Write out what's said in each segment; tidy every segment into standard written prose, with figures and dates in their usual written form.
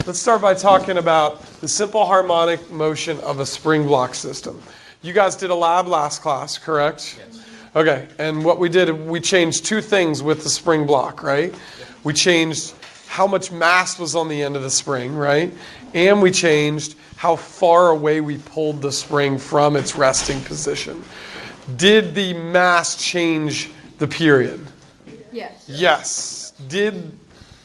Let's start by talking about the simple harmonic motion of a spring block system. You guys did a lab last class, correct? Yes. Okay, and what we did, we changed two things with the spring block, right? Yep. We changed how much mass was on the end of the spring, right? And we changed how far away we pulled the spring from its resting position. Did the mass change the period? Yes. Yes. Did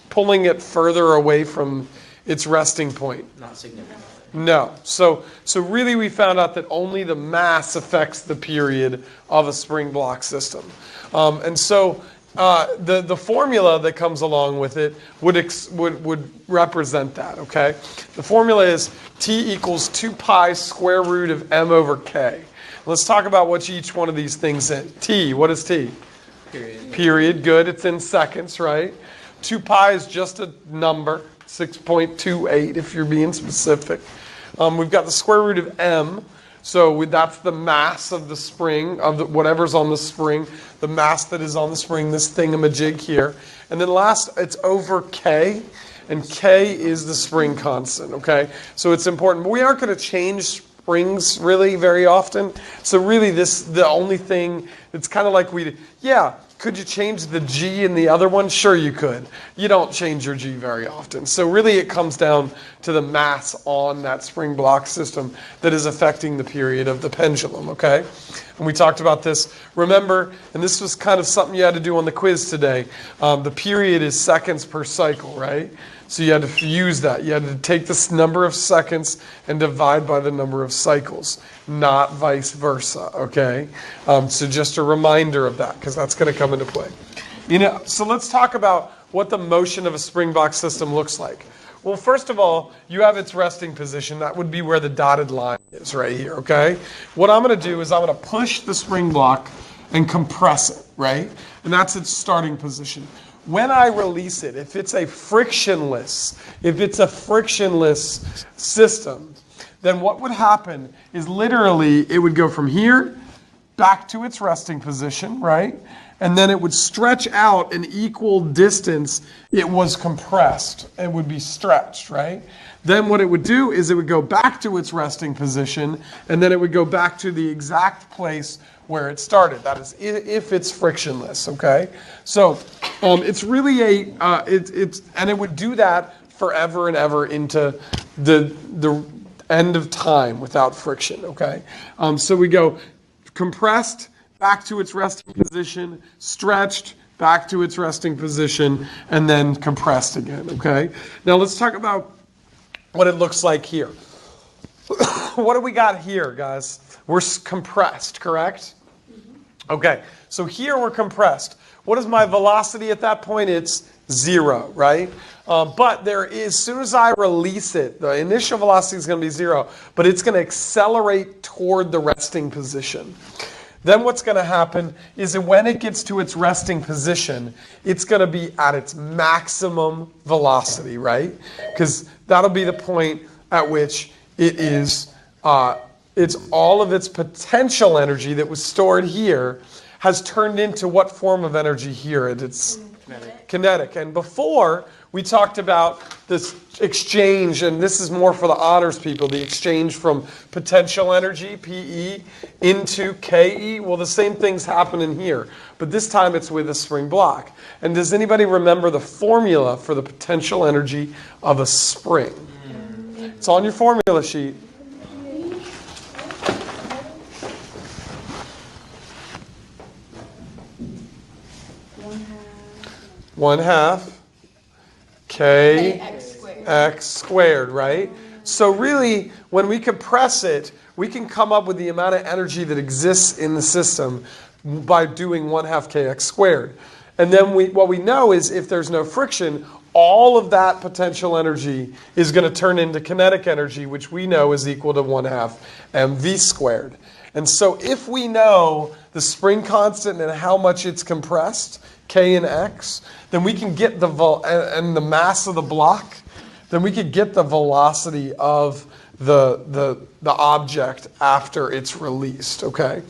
pulling it further away from its resting point? Not significantly. No. So really we found out that only the mass affects the period of a spring block system. And so the formula that comes along with it would represent that, okay? The formula is T equals 2 pi square root of m over k. Let's talk about what each one of these things is. T, what is T? Period. Period, good. It's in seconds, right? 2 pi is just a number, 6.28 if you're being specific. We've got the square root of m, so that's the mass of the spring, of whatever's on the spring, the mass that is on the spring, this thingamajig here. And then last, it's over k, and k is the spring constant, okay? So it's important. But we aren't going to change springs really very often. So really the only thing, it's kind of like could you change the G in the other one? Sure you could. You don't change your G very often. So really it comes down to the mass on that spring block system that is affecting the period of the pendulum, okay? And we talked about this. Remember, and this was kind of something you had to do on the quiz today, the period is seconds per cycle, right? So you had to use that. You had to take this number of seconds and divide by the number of cycles, not vice versa, okay? So just a reminder of that, because that's going to come into play. So let's talk about what the motion of a spring block system looks like. Well, first of all, you have its resting position. That would be where the dotted line is right here, okay? What I'm going to do is I'm going to push the spring block and compress it, right? And that's its starting position. When I release it, if it's a frictionless system, then what would happen is literally it would go from here back to its resting position, right? And then it would stretch out an equal distance. It was compressed. It would be stretched, right? Then what it would do is it would go back to its resting position, and then it would go back to the exact place where it started. That is, if it's frictionless, okay? So it's really and it would do that forever and ever into the end of time without friction, okay? So we go compressed, back to its resting position, stretched, back to its resting position, and then compressed again, okay? Now let's talk about what it looks like here. What do we got here, guys? We're compressed, correct? Okay, so here we're compressed. What is my velocity at that point? It's 0, right? But as soon as I release it, the initial velocity is going to be 0, but it's going to accelerate toward the resting position. Then what's going to happen is that when it gets to its resting position, it's going to be at its maximum velocity, right? Because that'll be the point at which it is, it's all of its potential energy that was stored here has turned into what form of energy here? It's kinetic. And before, we talked about this exchange, and this is more for the honors people, the exchange from potential energy, PE, into KE. Well, the same thing's happening here, but this time it's with a spring block. And does anybody remember the formula for the potential energy of a spring? It's on your formula sheet. One half K x squared, right? So really, when we compress it, we can come up with the amount of energy that exists in the system by doing 1/2 kx squared. And then what we know is if there's no friction, all of that potential energy is going to turn into kinetic energy, which we know is equal to 1/2 mv squared. And so if we know the spring constant and how much it's compressed, K and X, then we can get and the mass of the block, then we could get the velocity of the object after it's released, okay?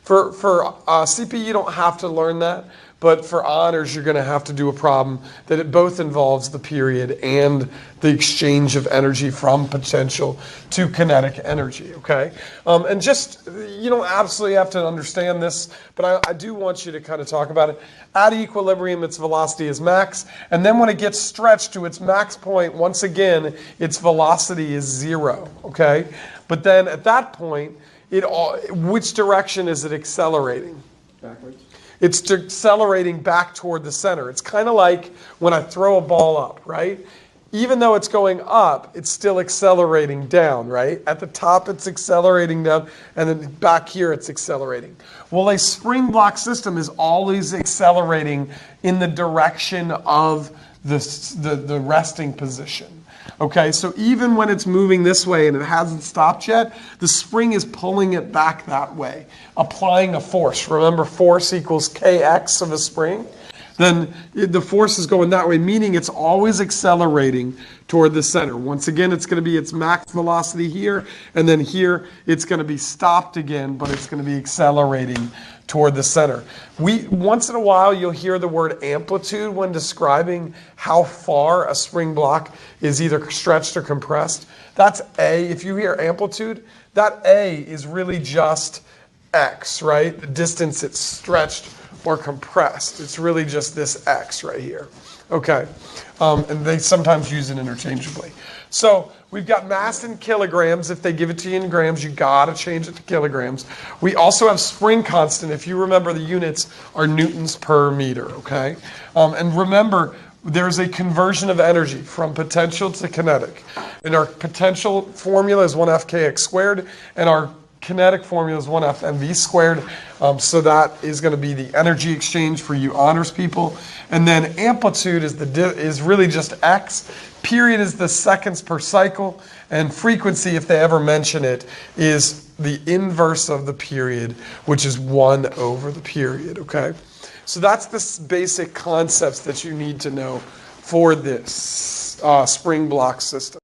For CP, you don't have to learn that, but for honors, you're going to have to do a problem that it both involves the period and the exchange of energy from potential to kinetic energy, okay? And just, you don't absolutely have to understand this, but I do want you to kind of talk about it. At equilibrium, its velocity is max, and then when it gets stretched to its max point, once again, its velocity is 0, okay? But then at that point, which direction is it accelerating? Backwards. It's accelerating back toward the center. It's kind of like when I throw a ball up, right? Even though it's going up, it's still accelerating down, right? At the top, it's accelerating down, and then back here, it's accelerating. Well, a spring block system is always accelerating in the direction of the resting position. Okay, so even when it's moving this way and it hasn't stopped yet, the spring is pulling it back that way, applying a force. Remember, force equals kx of a spring? Then the force is going that way, meaning it's always accelerating toward the center. Once again, it's going to be its max velocity here, and then here it's going to be stopped again, but it's going to be accelerating toward the center. Once in a while, you'll hear the word amplitude when describing how far a spring block is either stretched or compressed. That's A. If you hear amplitude, that A is really just X, right? The distance it's stretched or compressed. It's really just this X right here. Okay, and they sometimes use it interchangeably. So we've got mass in kilograms. If they give it to you in grams, you gotta change it to kilograms. We also have spring constant. If you remember, the units are newtons per meter, okay? And remember, there's a conversion of energy from potential to kinetic. And our potential formula is 1/2 kx squared, and our kinetic formula is 1/2 mv squared. So that is going to be the energy exchange for you honors people. And then amplitude is really just x. Period is the seconds per cycle. And frequency, if they ever mention it, is the inverse of the period, which is 1 over the period, okay? So that's the basic concepts that you need to know for this spring block system.